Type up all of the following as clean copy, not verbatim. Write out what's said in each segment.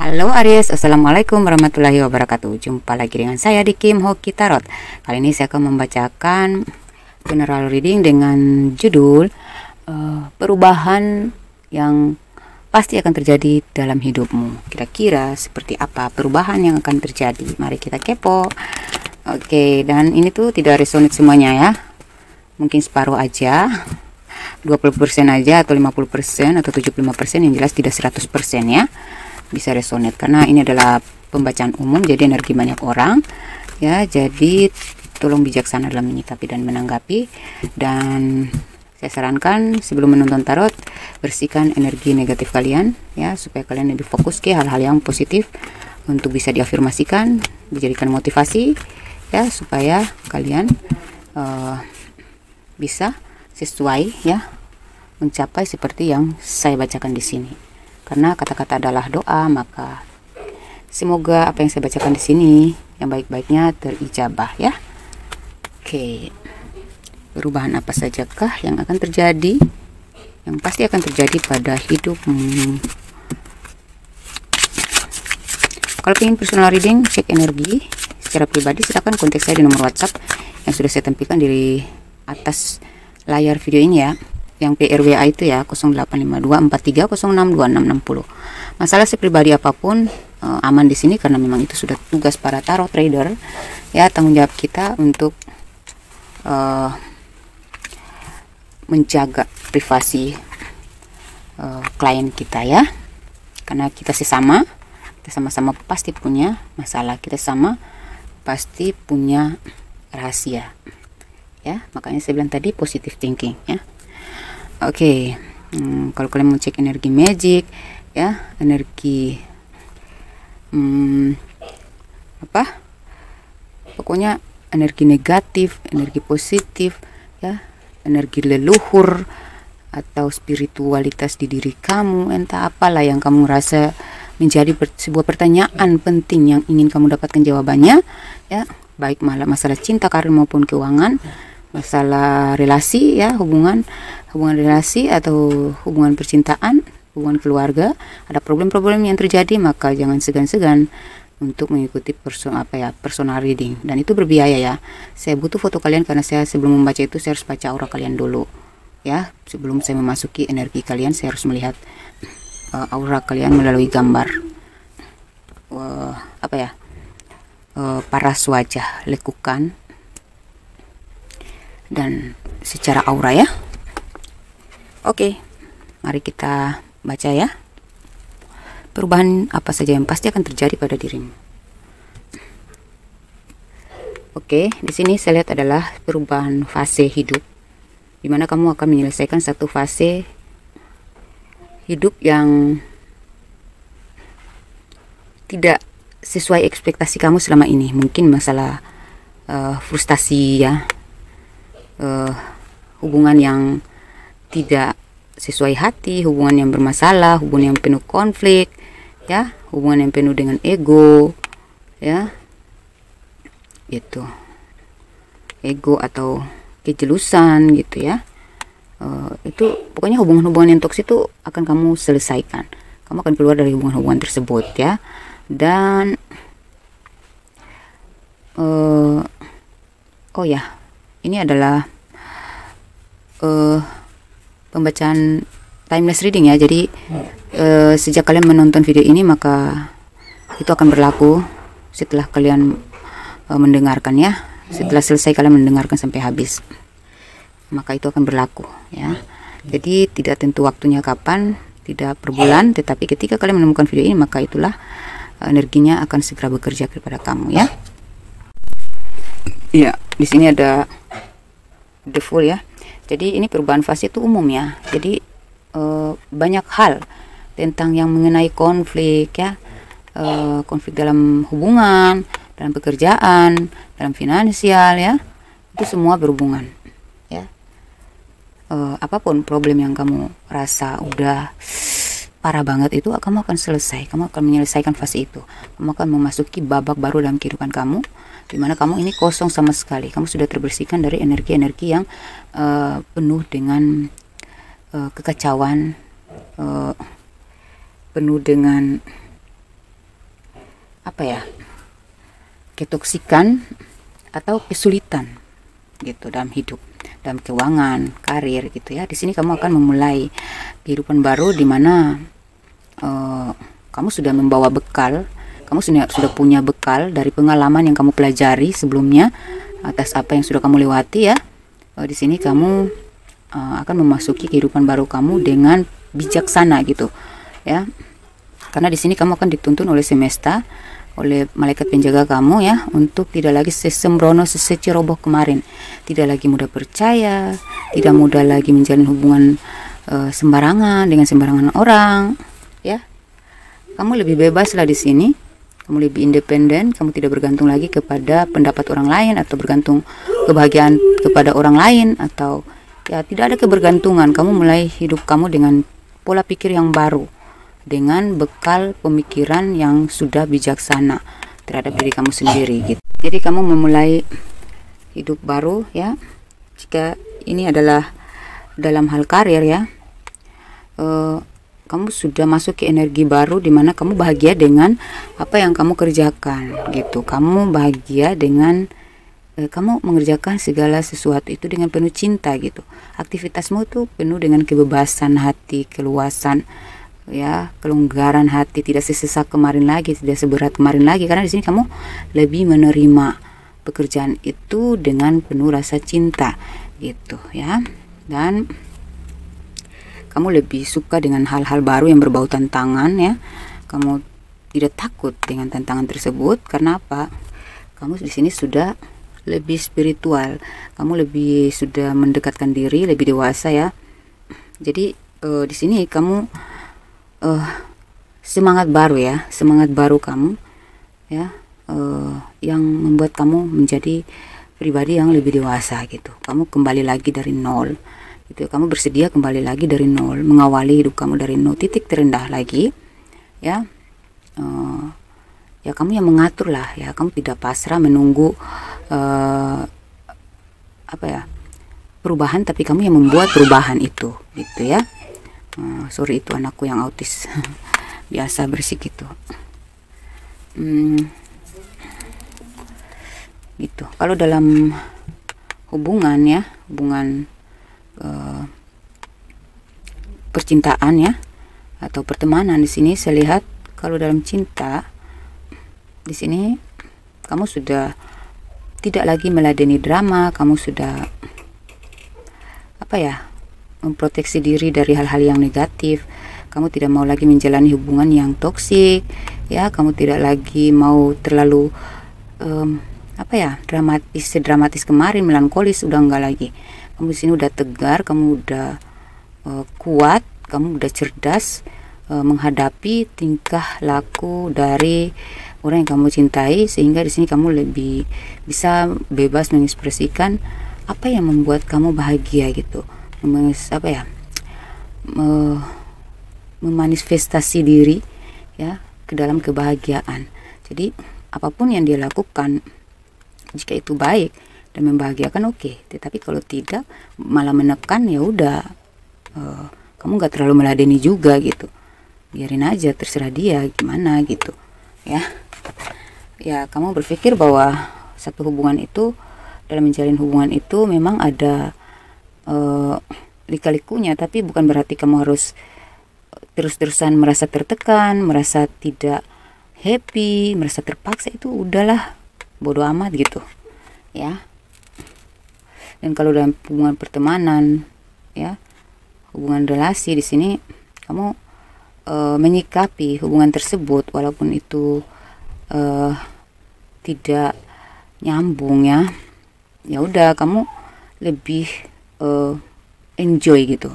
Halo Aries, Assalamualaikum warahmatullahi wabarakatuh. Jumpa lagi dengan saya di Kim Hoki Tarot. Kali ini saya akan membacakan general reading dengan judul perubahan yang pasti akan terjadi dalam hidupmu. Kira-kira seperti apa perubahan yang akan terjadi? Mari kita kepo. Oke, dan ini tuh tidak resonate semuanya ya. Mungkin separuh aja, 20% aja, atau 50%, atau 75%, yang jelas tidak 100% ya. Bisa resonate karena ini adalah pembacaan umum, jadi energi banyak orang ya. Jadi tolong bijaksana dalam menyikapi dan menanggapi, dan saya sarankan sebelum menonton tarot, bersihkan energi negatif kalian ya, supaya kalian lebih fokus ke hal-hal yang positif untuk bisa diafirmasikan, dijadikan motivasi ya, supaya kalian bisa sesuai ya, mencapai seperti yang saya bacakan di sini. Karena kata-kata adalah doa, maka semoga apa yang saya bacakan di sini yang baik-baiknya terijabah ya. Oke, perubahan apa sajakah yang akan terjadi, yang pasti akan terjadi pada hidupmu? Kalau ingin personal reading, cek energi secara pribadi, silakan kontak saya di nomor WhatsApp yang sudah saya tampilkan di atas layar video ini ya, yang PRWA itu ya, 085243062660. Masalah pribadi apapun aman di sini, karena memang itu sudah tugas para tarot trader ya. Tanggung jawab kita untuk menjaga privasi klien kita ya, karena kita sama pasti punya masalah, kita sama pasti punya rahasia ya. Makanya saya bilang tadi positive thinking ya. Oke, kalau kalian mau cek energi magic ya, energi pokoknya energi negatif, energi positif ya, energi leluhur atau spiritualitas di diri kamu, entah apalah yang kamu rasa menjadi sebuah pertanyaan penting yang ingin kamu dapatkan jawabannya ya, baik masalah cinta, karir maupun keuangan, masalah relasi ya, hubungan relasi atau hubungan percintaan, hubungan keluarga, ada problem-problem yang terjadi, maka jangan segan-segan untuk mengikuti personal reading, dan itu berbiaya ya. Saya butuh foto kalian karena saya sebelum membaca itu saya harus baca aura kalian dulu ya. Sebelum saya memasuki energi kalian, saya harus melihat aura kalian melalui gambar paras wajah, lekukan, dan secara aura ya. Oke, mari kita baca ya. Perubahan apa saja yang pasti akan terjadi pada dirimu. Oke, di sini saya lihat adalah perubahan fase hidup, dimana kamu akan menyelesaikan satu fase hidup yang tidak sesuai ekspektasi kamu selama ini. Mungkin masalah frustasi ya, hubungan yang tidak sesuai hati, hubungan yang bermasalah, hubungan yang penuh konflik ya, hubungan yang penuh dengan ego ya, gitu, ego atau kejelusan gitu ya. Itu pokoknya hubungan-hubungan yang toksik itu akan kamu selesaikan, kamu akan keluar dari hubungan-hubungan tersebut ya. Dan oh ya, ini adalah pembacaan timeless reading ya. Jadi sejak kalian menonton video ini, maka itu akan berlaku setelah kalian mendengarkan ya. Setelah selesai kalian mendengarkan sampai habis, maka itu akan berlaku ya. Jadi tidak tentu waktunya kapan, tidak per bulan, tetapi ketika kalian menemukan video ini, maka itulah energinya akan segera bekerja kepada kamu ya. Iya, di sini ada the Fool ya. Jadi ini perubahan fase itu umum ya. Jadi banyak hal tentang yang mengenai konflik ya, konflik dalam hubungan, dalam pekerjaan, dalam finansial ya, itu semua berhubungan ya. Apapun problem yang kamu rasa udah parah banget, itu kamu akan selesai, kamu akan menyelesaikan fase itu, kamu akan memasuki babak baru dalam kehidupan kamu, dimana kamu ini kosong sama sekali, kamu sudah terbersihkan dari energi-energi yang penuh dengan kekacauan, penuh dengan apa ya, ketoksikan atau kesulitan gitu dalam hidup, dalam keuangan, karir gitu ya. Di sini kamu akan memulai kehidupan baru di mana kamu sudah membawa bekal, kamu sudah punya bekal dari pengalaman yang kamu pelajari sebelumnya atas apa yang sudah kamu lewati ya. Di sini kamu akan memasuki kehidupan baru kamu dengan bijaksana gitu ya. Karena di sini kamu akan dituntun oleh semesta, oleh malaikat penjaga kamu ya, untuk tidak lagi sesembrono seseceroboh kemarin, tidak lagi mudah percaya, tidak mudah lagi menjalin hubungan sembarangan dengan sembarangan orang ya. Kamu lebih bebas lah di sini, kamu lebih independen, kamu tidak bergantung lagi kepada pendapat orang lain atau bergantung kebahagiaan kepada orang lain, atau ya tidak ada kebergantungan. Kamu mulai hidup kamu dengan pola pikir yang baru, dengan bekal pemikiran yang sudah bijaksana terhadap diri kamu sendiri gitu. Jadi kamu memulai hidup baru ya. Jika ini adalah dalam hal karir ya, kamu sudah masuk ke energi baru di mana kamu bahagia dengan apa yang kamu kerjakan gitu. Kamu bahagia dengan kamu mengerjakan segala sesuatu itu dengan penuh cinta gitu. Aktivitasmu tuh penuh dengan kebebasan hati, keluasan ya, kelonggaran hati, tidak sesesak kemarin lagi, tidak seberat kemarin lagi, karena di sini kamu lebih menerima pekerjaan itu dengan penuh rasa cinta gitu ya. Dan kamu lebih suka dengan hal-hal baru yang berbau tantangan ya. Kamu tidak takut dengan tantangan tersebut. Karena apa? Kamu di sini sudah lebih spiritual, kamu lebih sudah mendekatkan diri, lebih dewasa ya. Jadi di sini kamu semangat baru ya, semangat baru kamu ya, yang membuat kamu menjadi pribadi yang lebih dewasa gitu. Kamu kembali lagi dari nol gitu. Kamu bersedia kembali lagi dari nol, mengawali hidup kamu dari nol, titik terendah lagi ya. Ya kamu yang mengatur lah ya. Kamu tidak pasrah menunggu apa ya, perubahan, tapi kamu yang membuat perubahan itu gitu ya. Sorry, itu anakku yang autis biasa berisik gitu. Gitu. Kalau dalam hubungan ya, hubungan percintaan ya, atau pertemanan, di sini saya lihat kalau dalam cinta di sini kamu sudah tidak lagi meladeni drama, kamu sudah apa ya, memproteksi diri dari hal-hal yang negatif. Kamu tidak mau lagi menjalani hubungan yang toksik ya. Kamu tidak lagi mau terlalu apa ya, dramatis kemarin, melankolis, udah enggak lagi. Kamu di sini udah tegar, kamu udah kuat, kamu udah cerdas menghadapi tingkah laku dari orang yang kamu cintai, sehingga di sini kamu lebih bisa bebas mengekspresikan apa yang membuat kamu bahagia gitu. Apa ya, memanifestasi diri ya ke dalam kebahagiaan. Jadi apapun yang dia lakukan, jika itu baik dan membahagiakan, oke. Tetapi kalau tidak, malah menekan, ya udah, kamu nggak terlalu meladeni juga gitu. Biarin aja, terserah dia gimana gitu ya. Ya kamu berpikir bahwa satu hubungan itu, dalam menjalin hubungan itu memang ada lika-likunya, tapi bukan berarti kamu harus terus-terusan merasa tertekan, merasa tidak happy, merasa terpaksa. Itu udahlah, bodo amat gitu ya. Dan kalau dalam hubungan pertemanan ya, hubungan relasi, di sini kamu menyikapi hubungan tersebut walaupun itu tidak nyambung ya. Ya udah, kamu lebih enjoy gitu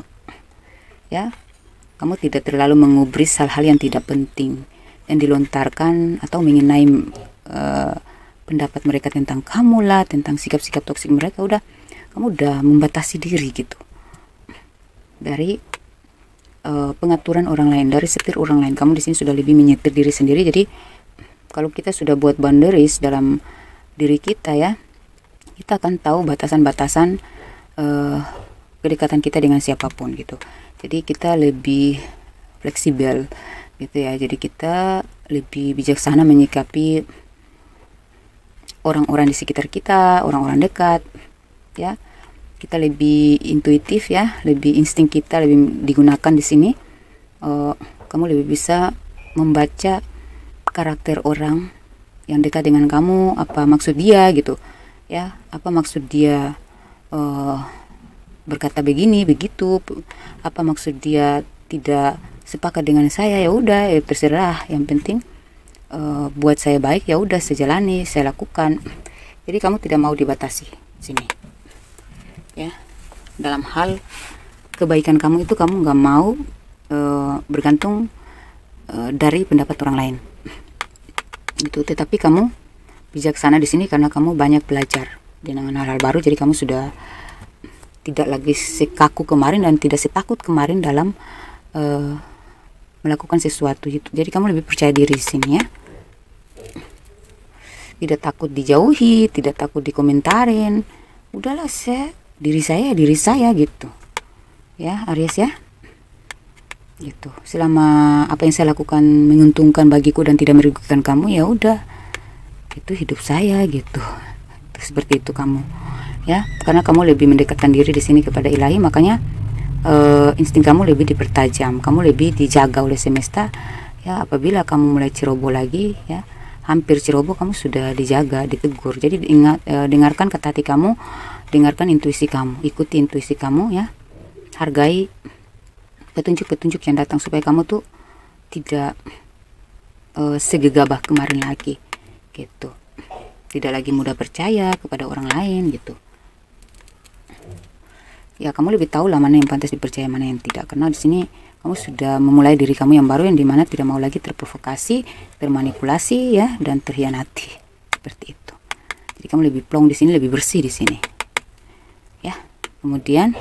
ya. Kamu tidak terlalu mengubris hal-hal yang tidak penting dan dilontarkan atau mengenai pendapat mereka tentang kamu lah, tentang sikap-sikap toksik mereka. Udah, kamu udah membatasi diri gitu dari pengaturan orang lain, dari setir orang lain. Kamu di sini sudah lebih menyetir diri sendiri. Jadi kalau kita sudah buat boundaries dalam diri kita ya, kita akan tahu batasan-batasan kedekatan kita dengan siapapun gitu. Jadi kita lebih fleksibel gitu ya. Jadi kita lebih bijaksana menyikapi orang-orang di sekitar kita, orang-orang dekat ya. Kita lebih intuitif ya, lebih insting kita lebih digunakan di sini. Kamu lebih bisa membaca karakter orang yang dekat dengan kamu, apa maksud dia gitu ya, apa maksud dia berkata begini begitu, apa maksud dia tidak sepakat dengan saya, ya udah ya terserah, yang penting buat saya baik, ya udah saya jalani, saya lakukan. Jadi kamu tidak mau dibatasi sini ya, dalam hal kebaikan kamu itu kamu nggak mau bergantung dari pendapat orang lain gitu. Tetapi kamu bijaksana di sini karena kamu banyak belajar dengan hal-hal baru, jadi kamu sudah tidak lagi sekaku kemarin dan tidak setakut kemarin dalam melakukan sesuatu gitu. Jadi kamu lebih percaya diri di sini ya, tidak takut dijauhi, tidak takut dikomentarin. Udahlah, diri saya gitu ya Aries ya, gitu. Selama apa yang saya lakukan menguntungkan bagiku dan tidak merugikan kamu, ya udah, itu hidup saya gitu. Seperti itu kamu ya, karena kamu lebih mendekatkan diri di sini kepada ilahi, makanya insting kamu lebih dipertajam, kamu lebih dijaga oleh semesta ya. Apabila kamu mulai ceroboh lagi ya, hampir ceroboh, kamu sudah dijaga, ditegur. Jadi ingat, dengarkan kata hati kamu, dengarkan intuisi kamu, ikuti intuisi kamu ya, hargai petunjuk-petunjuk yang datang supaya kamu tuh tidak segegabah kemarin lagi gitu, tidak lagi mudah percaya kepada orang lain gitu ya. Kamu lebih tahu lah mana yang pantas dipercaya, mana yang tidak, karena di sini kamu sudah memulai diri kamu yang baru, yang dimana tidak mau lagi terprovokasi, termanipulasi ya, dan terhianati seperti itu. Jadi kamu lebih plong di sini, lebih bersih di sini ya. Kemudian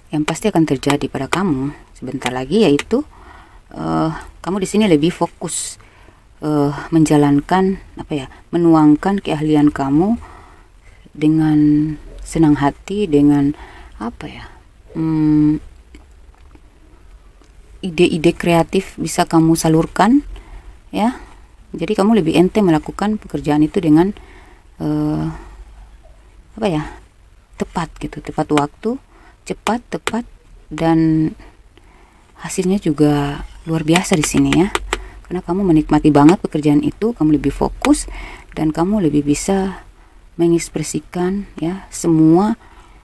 yang pasti akan terjadi pada kamu sebentar lagi, yaitu kamu di sini lebih fokus menjalankan apa ya, menuangkan keahlian kamu dengan senang hati, dengan apa ya, ide-ide kreatif bisa kamu salurkan ya. Jadi kamu lebih enteng melakukan pekerjaan itu dengan apa ya, tepat gitu, tepat waktu, cepat, tepat, dan hasilnya juga luar biasa di sini ya. Karena kamu menikmati banget pekerjaan itu, kamu lebih fokus dan kamu lebih bisa mengekspresikan ya semua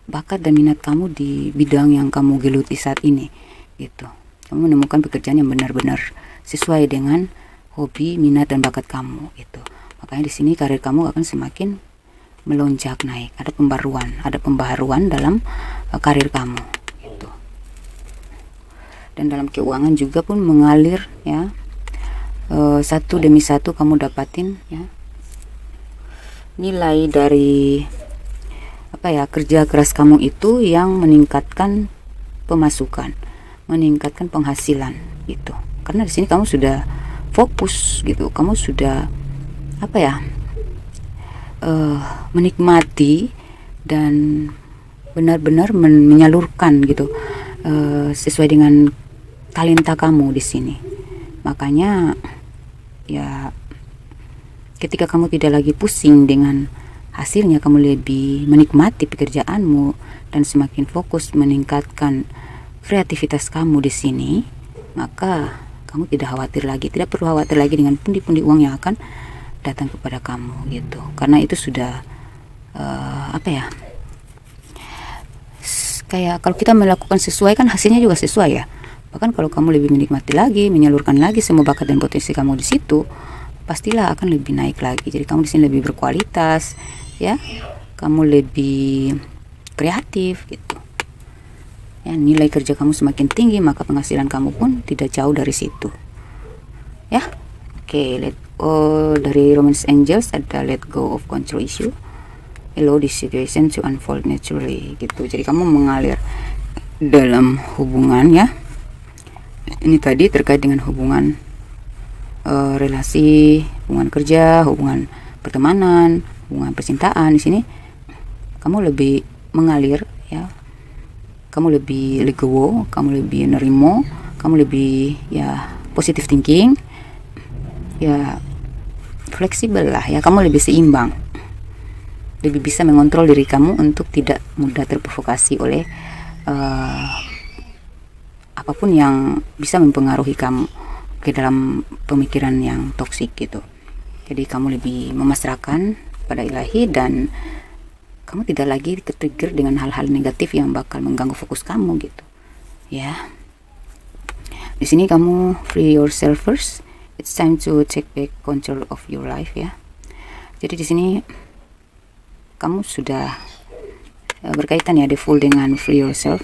bakat dan minat kamu di bidang yang kamu geluti saat ini gitu. Kamu menemukan pekerjaan yang benar-benar sesuai dengan hobi, minat, dan bakat kamu gitu. Makanya di sini karir kamu akan semakin melonjak naik, ada pembaharuan dalam karir kamu gitu. Dan dalam keuangan juga pun mengalir ya, satu demi satu kamu dapatin ya nilai dari apa ya, kerja keras kamu itu yang meningkatkan pemasukan, meningkatkan penghasilan gitu. Karena di sini kamu sudah fokus gitu, kamu sudah apa ya, menikmati dan benar-benar menyalurkan gitu sesuai dengan talenta kamu di sini. Makanya ya, ketika kamu tidak lagi pusing dengan hasilnya, kamu lebih menikmati pekerjaanmu dan semakin fokus meningkatkan kreativitas kamu di sini, maka kamu tidak perlu khawatir lagi dengan pundi-pundi uang yang akan datang kepada kamu gitu. Karena itu sudah apa ya, kayak kalau kita melakukan sesuai kan hasilnya juga sesuai ya. Bahkan kalau kamu lebih menikmati lagi, menyalurkan lagi semua bakat dan potensi kamu di situ, pastilah akan lebih naik lagi. Jadi kamu di sini lebih berkualitas ya, kamu lebih kreatif gitu ya. Nilai kerja kamu semakin tinggi, maka penghasilan kamu pun tidak jauh dari situ ya. Oke, dari Romance Angels ada let go of control issue, allow this situation to unfold naturally gitu. Jadi kamu mengalir dalam hubungan ya. Ini tadi terkait dengan hubungan relasi, hubungan kerja, hubungan pertemanan, hubungan percintaan. Di sini kamu lebih mengalir ya, kamu lebih legowo, kamu lebih nerimo, kamu lebih ya positive thinking, ya fleksibel lah ya, kamu lebih seimbang, lebih bisa mengontrol diri kamu untuk tidak mudah terprovokasi oleh apapun yang bisa mempengaruhi kamu ke dalam pemikiran yang toksik gitu. Jadi kamu lebih memasrahkan pada ilahi dan kamu tidak lagi ke-trigger dengan hal-hal negatif yang bakal mengganggu fokus kamu gitu ya. Di sini kamu free yourself first. It's time to take back control of your life ya. Jadi di sini kamu sudah berkaitan ya, the full dengan free yourself.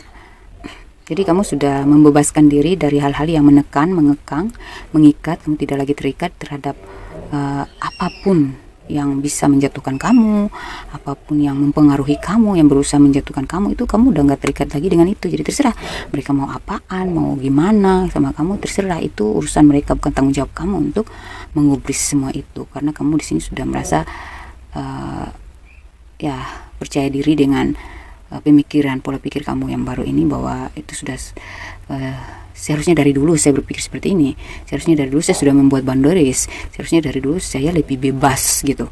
Jadi kamu sudah membebaskan diri dari hal-hal yang menekan, mengekang, mengikat. Kamu tidak lagi terikat terhadap apapun yang bisa menjatuhkan kamu, apapun yang mempengaruhi kamu, yang berusaha menjatuhkan kamu, itu kamu udah nggak terikat lagi dengan itu. Jadi terserah mereka mau apaan, mau gimana sama kamu, terserah, itu urusan mereka, bukan tanggung jawab kamu untuk mengubris semua itu. Karena kamu di sini sudah merasa ya percaya diri dengan pemikiran, pola pikir kamu yang baru ini, bahwa itu sudah seharusnya dari dulu saya berpikir seperti ini, seharusnya dari dulu saya sudah membuat boundaries, seharusnya dari dulu saya lebih bebas gitu,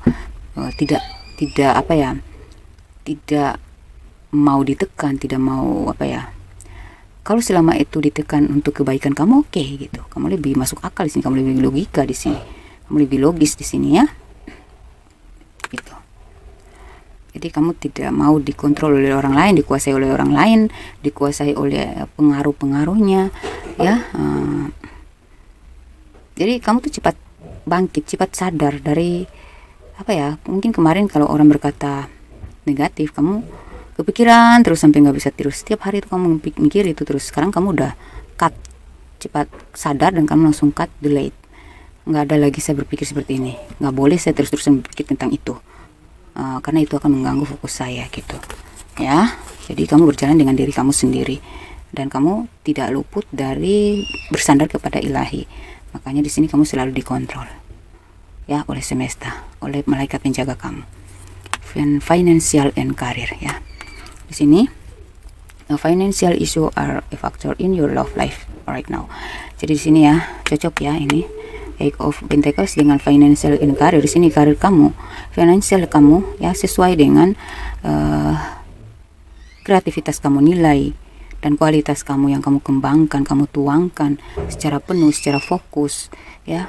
tidak apa ya, tidak mau ditekan, tidak mau apa ya, kalau selama itu ditekan untuk kebaikan kamu, oke gitu, kamu lebih masuk akal di sini, kamu lebih logika di sini, kamu lebih logis di sini ya gitu. Jadi kamu tidak mau dikontrol oleh orang lain, dikuasai oleh orang lain, dikuasai oleh pengaruh-pengaruhnya ya. Jadi kamu tuh cepat bangkit, cepat sadar dari apa ya, mungkin kemarin kalau orang berkata negatif, kamu kepikiran terus sampai nggak bisa tidur, setiap hari itu kamu mikir itu terus. Sekarang kamu udah cut, cepat sadar dan kamu langsung cut, delete. Nggak ada lagi saya berpikir seperti ini, nggak boleh saya terus-terusan berpikir tentang itu. Karena itu akan mengganggu fokus saya gitu ya. Jadi kamu berjalan dengan diri kamu sendiri dan kamu tidak luput dari bersandar kepada ilahi. Makanya di sini kamu selalu dikontrol ya oleh semesta, oleh malaikat penjaga kamu. Financial and career ya. Di sini financial issue are a factor in your love life right now. Jadi di sini ya cocok ya ini Eight of Pentacles dengan financial and career. Di sini karir kamu, financial kamu ya sesuai dengan kreativitas kamu, nilai dan kualitas kamu yang kamu kembangkan, kamu tuangkan secara penuh, secara fokus ya,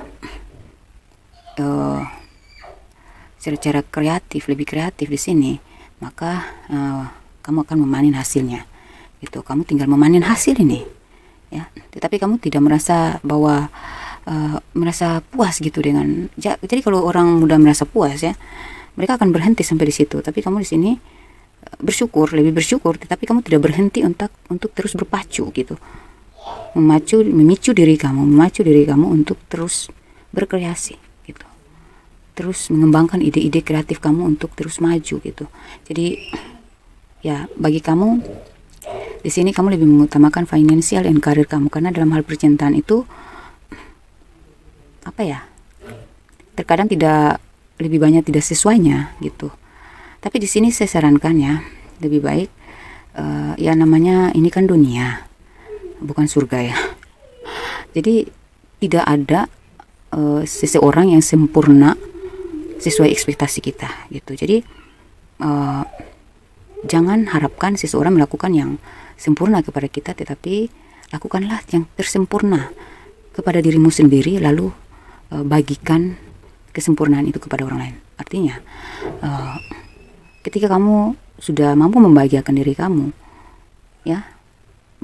secara kreatif, lebih kreatif di sini. Maka kamu akan memanen hasilnya gitu. Kamu tinggal memanen hasil ini ya, tetapi kamu tidak merasa bahwa merasa puas gitu dengan. Jadi kalau orang mudah merasa puas ya, mereka akan berhenti sampai di situ. Tapi kamu di sini bersyukur, lebih bersyukur, tetapi kamu tidak berhenti untuk terus berpacu gitu, memicu diri kamu untuk terus berkreasi gitu, terus mengembangkan ide-ide kreatif kamu untuk terus maju gitu. Jadi ya bagi kamu di sini kamu lebih mengutamakan financial and career kamu, karena dalam hal percintaan itu apa ya, terkadang tidak, lebih banyak tidak sesuainya gitu. Tapi di sini saya sarankan ya, lebih baik ya namanya ini kan dunia, bukan surga ya. Jadi tidak ada seseorang yang sempurna sesuai ekspektasi kita gitu. Jadi jangan harapkan seseorang melakukan yang sempurna kepada kita, tetapi lakukanlah yang tersempurna kepada dirimu sendiri, lalu bagikan kesempurnaan itu kepada orang lain. Artinya ketika kamu sudah mampu membahagiakan diri kamu ya,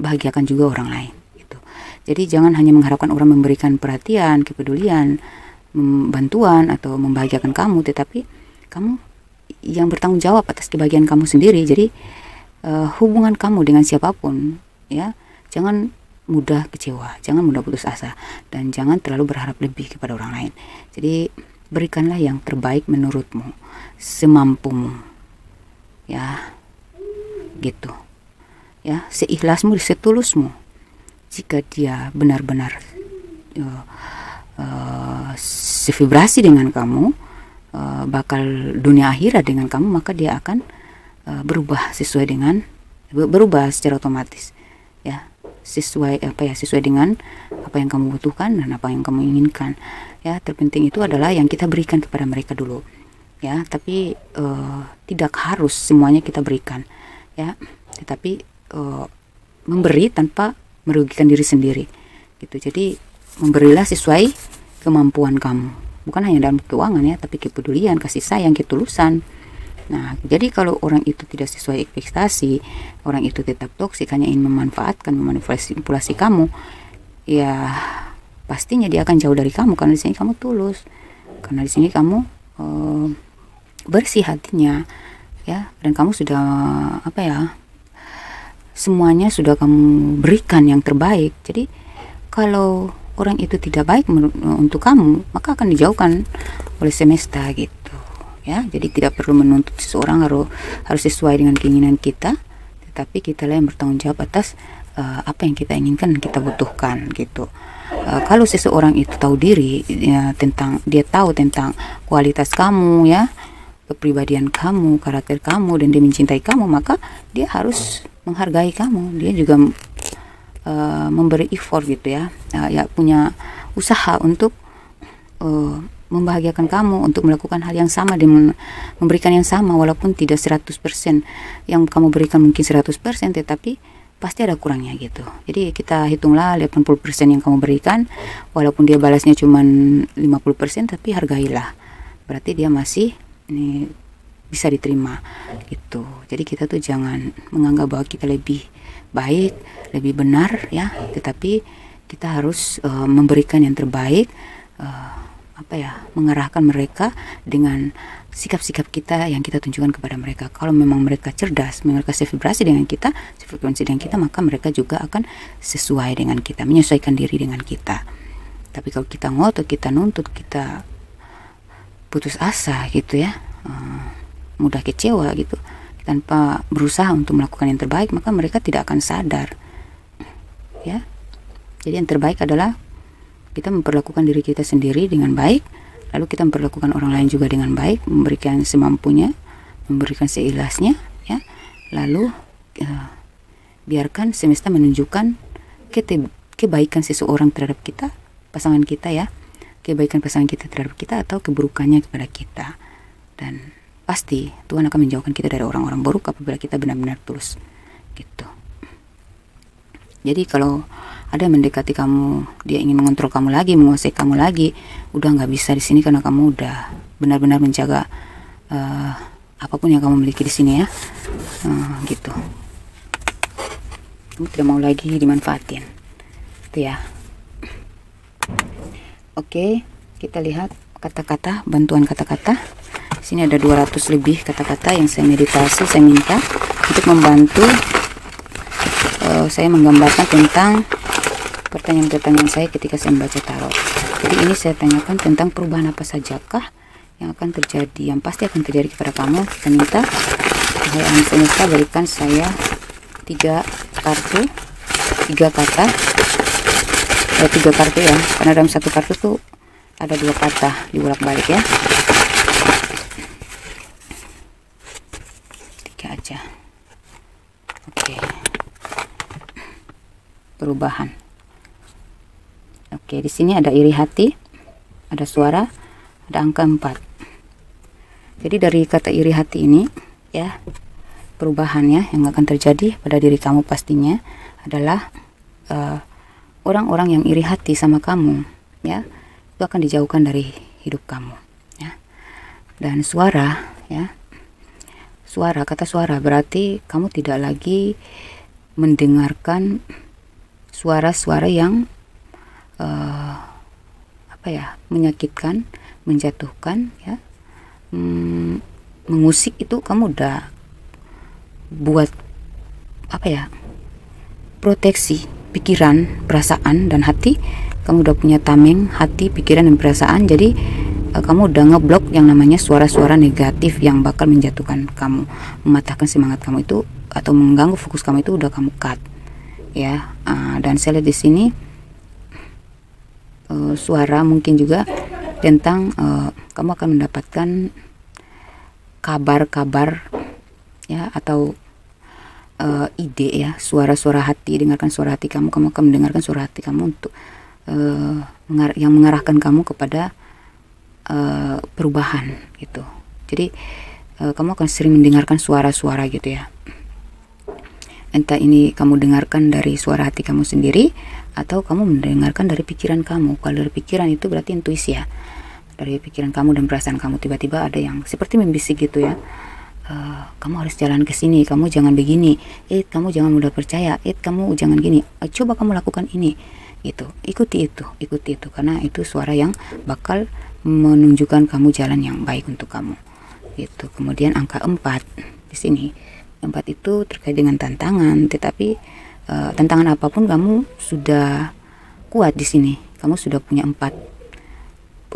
bahagiakan juga orang lain gitu. Jadi jangan hanya mengharapkan orang memberikan perhatian, kepedulian, bantuan atau membahagiakan kamu, tetapi kamu yang bertanggung jawab atas kebahagiaan kamu sendiri. Jadi hubungan kamu dengan siapapun ya, jangan mudah kecewa, jangan mudah putus asa, dan jangan terlalu berharap lebih kepada orang lain. Jadi berikanlah yang terbaik menurutmu, semampumu ya gitu ya, seikhlasmu, setulusmu. Jika dia benar-benar sevibrasi dengan kamu, bakal dunia akhirat dengan kamu, maka dia akan berubah sesuai dengan, berubah secara otomatis ya, sesuai sesuai dengan apa yang kamu butuhkan dan apa yang kamu inginkan. Ya, terpenting itu adalah yang kita berikan kepada mereka dulu. Ya, tapi tidak harus semuanya kita berikan. Ya, tetapi memberi tanpa merugikan diri sendiri. Gitu. Jadi memberilah sesuai kemampuan kamu. Bukan hanya dalam keuangan ya, tapi kepedulian, kasih sayang, ketulusan. Nah, jadi kalau orang itu tidak sesuai ekspektasi, orang itu tetap toksik, hanya ingin memanfaatkan, memanipulasi kamu, ya pastinya dia akan jauh dari kamu, karena di sini kamu tulus, karena di sini kamu bersih hatinya, ya, dan kamu sudah semuanya sudah kamu berikan yang terbaik. Jadi kalau orang itu tidak baik untuk kamu, maka akan dijauhkan oleh semesta gitu. Ya, jadi tidak perlu menuntut seseorang harus sesuai dengan keinginan kita, tetapi kita lah yang bertanggung jawab atas apa yang kita inginkan dan kita butuhkan gitu. Kalau seseorang itu tahu diri, ya, dia tahu tentang kualitas kamu, ya, kepribadian kamu, karakter kamu, dan dia mencintai kamu, maka dia harus menghargai kamu. Dia juga memberi effort gitu ya, ya punya usaha untuk membahagiakan kamu, untuk melakukan hal yang sama dan memberikan yang sama, walaupun tidak 100% yang kamu berikan, mungkin 100%, tetapi pasti ada kurangnya gitu. Jadi kita hitunglah 80% yang kamu berikan, walaupun dia balasnya cuma 50%, tapi hargailah, berarti dia masih bisa diterima gitu. Jadi kita tuh jangan menganggap bahwa kita lebih baik, lebih benar ya, tetapi kita harus memberikan yang terbaik, mengarahkan mereka dengan sikap-sikap kita yang kita tunjukkan kepada mereka. Kalau memang mereka cerdas, mereka sevibrasi dengan kita, sefrekuensi dengan kita, maka mereka juga akan sesuai dengan kita, menyesuaikan diri dengan kita. Tapi kalau kita ngotot, kita nuntut, kita putus asa gitu ya, mudah kecewa gitu, tanpa berusaha untuk melakukan yang terbaik, maka mereka tidak akan sadar ya. Jadi yang terbaik adalah kita memperlakukan diri kita sendiri dengan baik, lalu kita memperlakukan orang lain juga dengan baik, memberikan semampunya, memberikan seikhlasnya ya, lalu biarkan semesta menunjukkan kebaikan seseorang terhadap kita, pasangan kita ya, kebaikan pasangan kita terhadap kita atau keburukannya kepada kita. Dan pasti Tuhan akan menjauhkan kita dari orang-orang buruk apabila kita benar-benar tulus gitu. Jadi kalau ada yang mendekati kamu, dia ingin mengontrol kamu lagi, menguasai kamu lagi, udah nggak bisa di sini, karena kamu udah benar-benar menjaga apapun yang kamu miliki di sini ya, gitu. Kamu tidak mau lagi dimanfaatin, itu ya. Oke, kita lihat kata-kata, bantuan kata-kata. Di sini ada 200 lebih kata-kata yang saya meditasi, saya minta untuk membantu saya menggambarkan tentang pertanyaan-pertanyaan saya ketika saya membaca tarot. Jadi ini saya tanyakan tentang perubahan apa sajakah yang akan terjadi, yang pasti akan terjadi kepada kamu. Kita minta Tuhan semesta berikan saya 3 kartu, 3 kata, 3 kartu ya, karena dalam satu kartu tuh ada 2 kata dibolak-balik ya. 3 aja. Oke. Perubahan. Oke, di sini ada iri hati, ada suara, ada angka 4. Jadi dari kata iri hati ini ya, perubahannya yang akan terjadi pada diri kamu pastinya adalah orang-orang yang iri hati sama kamu ya, itu akan dijauhkan dari hidup kamu ya. Dan suara ya, kata suara berarti kamu tidak lagi mendengarkan suara-suara yang menyakitkan, menjatuhkan ya, mengusik. Itu kamu udah buat proteksi pikiran, perasaan, dan hati. Kamu udah punya tameng hati, pikiran, dan perasaan. Jadi kamu udah ngeblok yang namanya suara-suara negatif yang bakal menjatuhkan kamu, mematahkan semangat kamu itu, atau mengganggu fokus kamu itu udah kamu cut ya. Dan saya lihat di sini suara mungkin juga tentang kamu akan mendapatkan kabar-kabar ya, atau ide ya, suara-suara hati. Dengarkan suara hati kamu, kamu akan mendengarkan suara hati kamu untuk yang mengarahkan kamu kepada perubahan gitu. Jadi kamu akan sering mendengarkan suara-suara gitu ya. Entah ini kamu dengarkan dari suara hati kamu sendiri atau kamu mendengarkan dari pikiran kamu. Kalau dari pikiran itu berarti intuisi ya. Dari pikiran kamu dan perasaan kamu, tiba-tiba ada yang seperti membisik gitu ya. Kamu harus jalan ke sini, kamu jangan begini, kamu jangan mudah percaya, kamu jangan gini, coba kamu lakukan ini gitu. Ikuti itu karena itu suara yang bakal menunjukkan kamu jalan yang baik untuk kamu gitu. Kemudian angka 4 di sini. 4 itu terkait dengan tantangan, tetapi tantangan apapun kamu sudah kuat di sini. Kamu sudah punya 4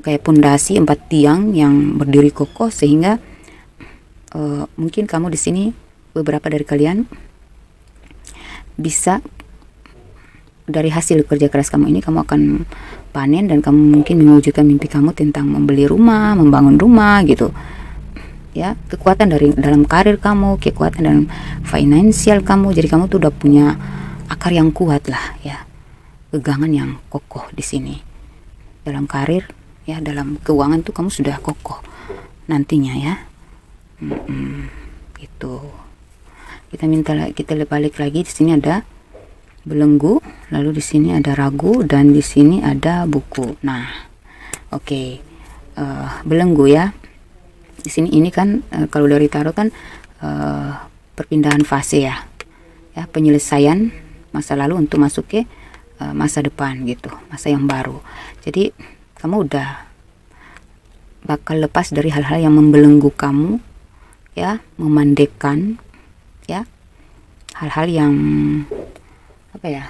kayak pondasi, 4 tiang yang berdiri kokoh, sehingga mungkin kamu di sini, beberapa dari kalian bisa dari hasil kerja keras kamu ini kamu akan panen dan kamu mungkin mewujudkan mimpi kamu tentang membeli rumah, membangun rumah gitu ya. Kekuatan dari dalam karir kamu, kekuatan dalam finansial kamu, jadi kamu tuh udah punya akar yang kuat lah ya, pegangan yang kokoh di sini. Dalam karir ya, dalam keuangan tuh kamu sudah kokoh nantinya ya. Gitu. Kita balik lagi, di sini ada belenggu, lalu di sini ada ragu, dan di sini ada buku. Nah, oke. Belenggu ya. Di sini ini kan kalau dari tarot kan perpindahan fase ya. Ya, penyelesaian masa lalu untuk masuk ke masa depan gitu, masa yang baru. Jadi kamu udah bakal lepas dari hal-hal yang membelenggu kamu ya, memandekkan ya, hal-hal yang apa ya,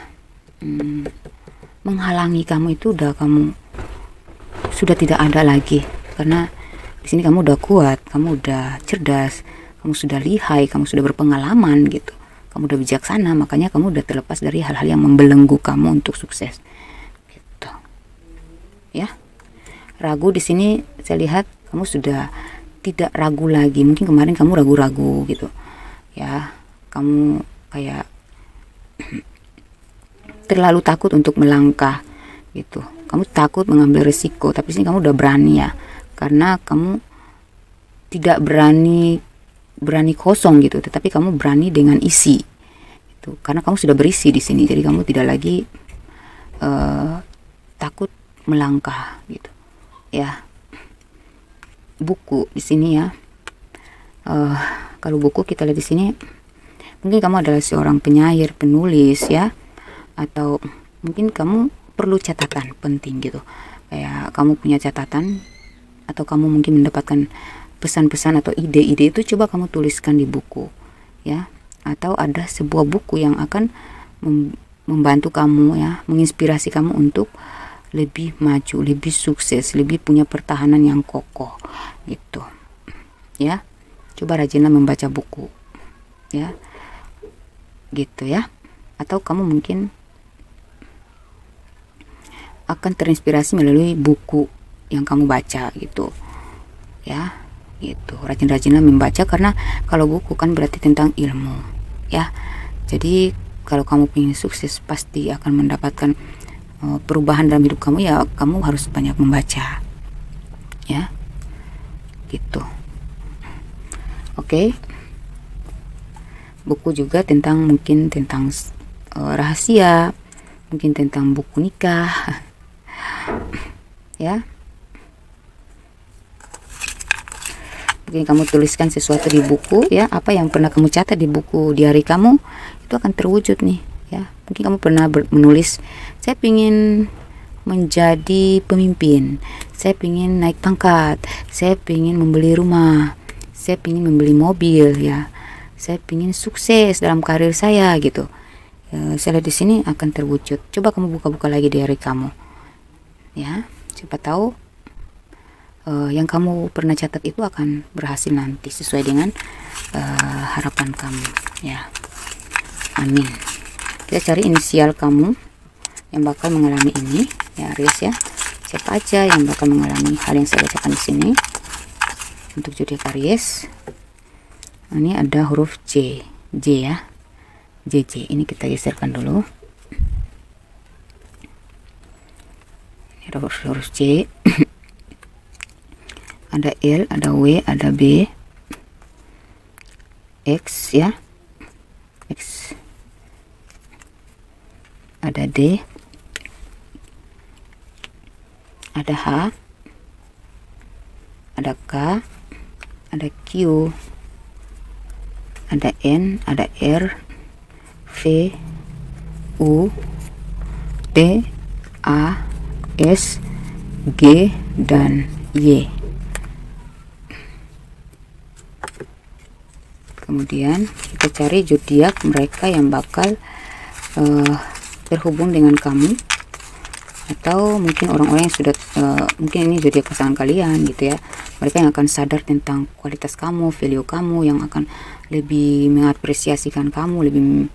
menghalangi kamu itu kamu sudah tidak ada lagi, karena di sini kamu udah kuat, kamu udah cerdas, kamu sudah lihai, kamu sudah berpengalaman gitu, kamu udah bijaksana, makanya kamu udah terlepas dari hal-hal yang membelenggu kamu untuk sukses gitu ya. Ragu di sini saya lihat kamu sudah tidak ragu lagi. Mungkin kemarin kamu ragu-ragu gitu ya, kamu kayak terlalu takut untuk melangkah gitu, kamu takut mengambil risiko, tapi sini kamu udah berani ya, karena kamu tidak berani kosong gitu, tetapi kamu berani dengan isi itu, karena kamu sudah berisi di sini, jadi kamu tidak lagi takut melangkah gitu ya. Buku di sini ya, kalau buku kita lihat di sini, mungkin kamu adalah seorang penyair, penulis ya, atau mungkin kamu perlu catatan penting gitu, kayak kamu punya catatan, atau kamu mungkin mendapatkan pesan-pesan atau ide-ide itu, coba kamu tuliskan di buku ya, atau ada sebuah buku yang akan membantu kamu ya, menginspirasi kamu untuk lebih maju, lebih sukses, lebih punya pertahanan yang kokoh gitu ya. Coba rajinlah membaca buku ya, gitu ya. Atau kamu mungkin akan terinspirasi melalui buku yang kamu baca gitu ya, gitu. Rajin-rajinlah membaca, karena kalau buku kan berarti tentang ilmu ya. Jadi kalau kamu ingin sukses, pasti akan mendapatkan perubahan dalam hidup kamu ya, kamu harus banyak membaca ya, gitu. Oke. Buku juga mungkin tentang rahasia, mungkin tentang buku nikah ya. Mungkin kamu tuliskan sesuatu di buku ya, apa yang pernah kamu catat di buku diari kamu itu akan terwujud nih ya. Mungkin kamu pernah menulis, saya ingin menjadi pemimpin, saya ingin naik pangkat, saya ingin membeli rumah, saya ingin membeli mobil ya, saya ingin sukses dalam karir saya gitu. Saya lihat di sini akan terwujud. Coba kamu buka-buka lagi diari kamu ya, siapa tahu yang kamu pernah catat itu akan berhasil nanti sesuai dengan harapan kamu ya. Amin. Kita cari inisial kamu yang bakal mengalami ini ya, Aries ya. Siapa aja yang bakal mengalami hal yang saya bacakan di sini untuk zodiak Aries. Ini ada huruf J ya. JJ. Ini kita geserkan dulu. Ini ada huruf C. Ada L, ada W, ada B, X ya, X, ada D, ada H, ada K, ada Q, ada N, ada R, V, U, T, A, S, G, dan Y. Kemudian kita cari zodiak mereka yang bakal berhubung dengan kamu, atau mungkin orang-orang yang sudah mungkin ini zodiak pasangan kalian gitu ya. Mereka yang akan sadar tentang kualitas kamu, value kamu, yang akan lebih mengapresiasikan kamu, lebih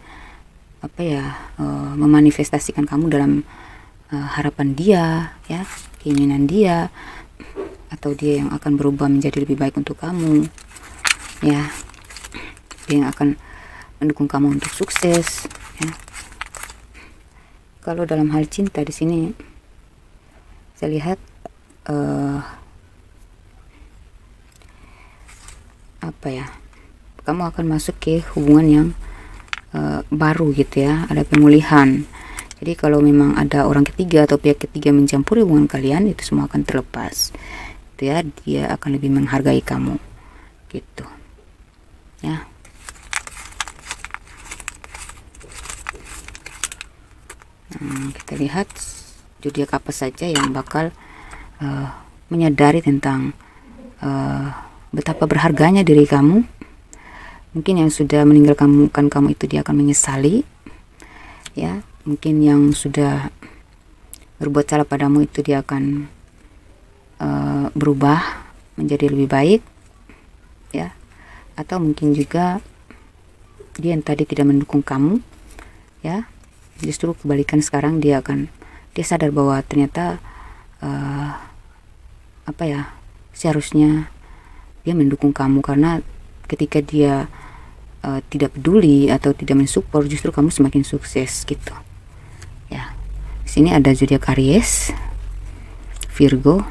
memanifestasikan kamu dalam harapan dia ya, keinginan dia, atau dia yang akan berubah menjadi lebih baik untuk kamu ya. Dia yang akan mendukung kamu untuk sukses ya. Kalau dalam hal cinta di sini saya lihat kamu akan masuk ke hubungan yang baru gitu ya, ada pemulihan. Jadi kalau memang ada orang ketiga atau pihak ketiga mencampuri hubungan kalian, itu semua akan terlepas gitu ya. Dia akan lebih menghargai kamu gitu ya. Kita lihat zodiak apa saja yang bakal menyadari tentang betapa berharganya diri kamu. Mungkin yang sudah meninggalkan kamu itu dia akan menyesali ya. Mungkin yang sudah berbuat salah padamu itu dia akan berubah menjadi lebih baik ya. Atau mungkin juga dia yang tadi tidak mendukung kamu ya, justru kebalikan, sekarang dia sadar bahwa ternyata seharusnya dia mendukung kamu, karena ketika dia tidak peduli atau tidak mensupport, justru kamu semakin sukses gitu ya. Di sini ada zodiak Aries, Virgo.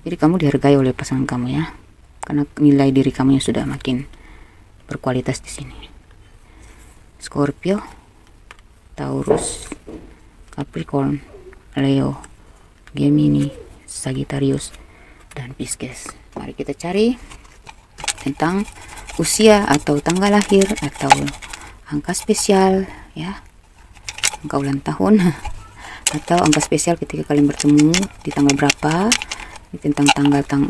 Jadi kamu dihargai oleh pasangan kamu ya, karena nilai diri kamu yang sudah makin berkualitas di sini. Scorpio, Taurus, Capricorn, Leo, Gemini, Sagittarius, dan Pisces. Mari kita cari tentang usia atau tanggal lahir atau angka spesial ya, angka ulang tahun atau angka spesial ketika kalian bertemu di tanggal berapa, tentang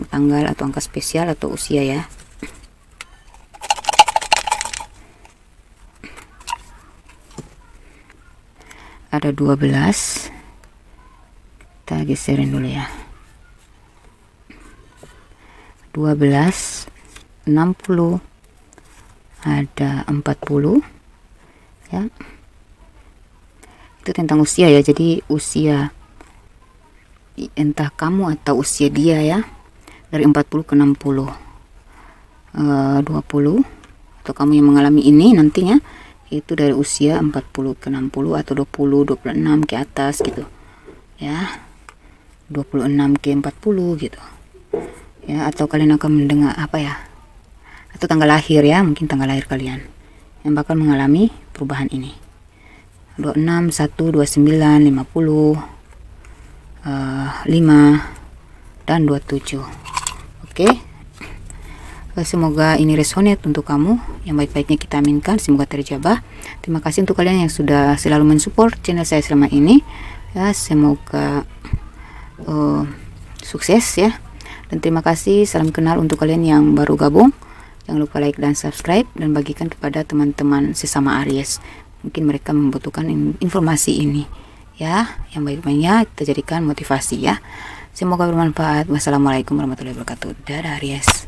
tanggal atau angka spesial atau usia ya. Ada 12, kita geserin dulu ya. 12, 60, ada 40 ya. Itu tentang usia ya. Jadi usia entah kamu atau usia dia ya, dari 40 ke 60, 20, atau kamu yang mengalami ini nantinya itu dari usia 40 ke 60 atau 20, 26 ke atas gitu ya, 26 ke 40 gitu ya. Atau kalian akan mendengar atau tanggal lahir ya, mungkin tanggal lahir kalian yang bakal mengalami perubahan ini. 26, 1, 29, 50, 5 dan 27. Oke. Semoga ini resonate untuk kamu. Yang baik-baiknya kita aminkan, semoga terjabah. Terima kasih untuk kalian yang sudah selalu mensupport channel saya selama ini ya. Semoga sukses ya. Dan terima kasih, salam kenal untuk kalian yang baru gabung. Jangan lupa like dan subscribe, dan bagikan kepada teman-teman sesama Aries. Mungkin mereka membutuhkan informasi ini ya. Yang baik-baiknya kita jadikan motivasi ya. Semoga bermanfaat. Wassalamualaikum warahmatullahi wabarakatuh. Dadah Aries.